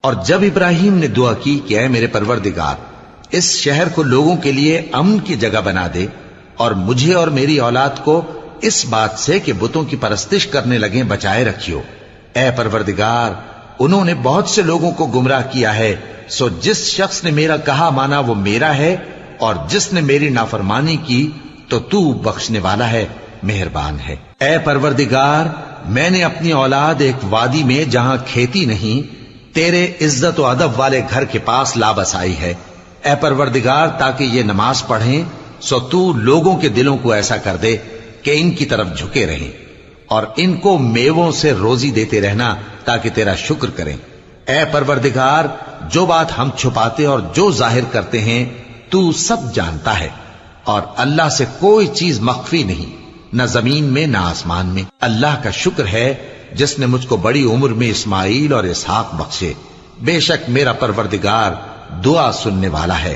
اور جب ابراہیم نے دعا کی کہ اے میرے پروردگار اس شہر کو لوگوں کے لیے امن کی جگہ بنا دے اور مجھے اور میری اولاد کو اس بات سے کہ بتوں کی پرستش کرنے لگیں بچائے رکھیو۔ اے پروردگار انہوں نے بہت سے لوگوں کو گمراہ کیا ہے، سو جس شخص نے میرا کہا مانا وہ میرا ہے، اور جس نے میری نافرمانی کی تو تو بخشنے والا ہے، مہربان ہے۔ اے پروردگار میں نے اپنی اولاد ایک وادی میں جہاں کھیتی نہیں تیرے عزت و ادب والے گھر کے پاس لا بسائی ہے۔ اے پروردگار تاکہ یہ نماز پڑھیں سو تو لوگوں کے دلوں کو ایسا کر دے کہ ان کی طرف جھکے رہیں، اور ان کو میووں سے روزی دیتے رہنا تاکہ تیرا شکر کریں۔ اے پروردگار جو بات ہم چھپاتے اور جو ظاہر کرتے ہیں تو سب جانتا ہے، اور اللہ سے کوئی چیز مخفی نہیں، نہ زمین میں نہ آسمان میں۔ اللہ کا شکر ہے جس نے مجھ کو بڑی عمر میں اسماعیل اور اسحاق بخشے، بے شک میرا پروردگار دعا سننے والا ہے۔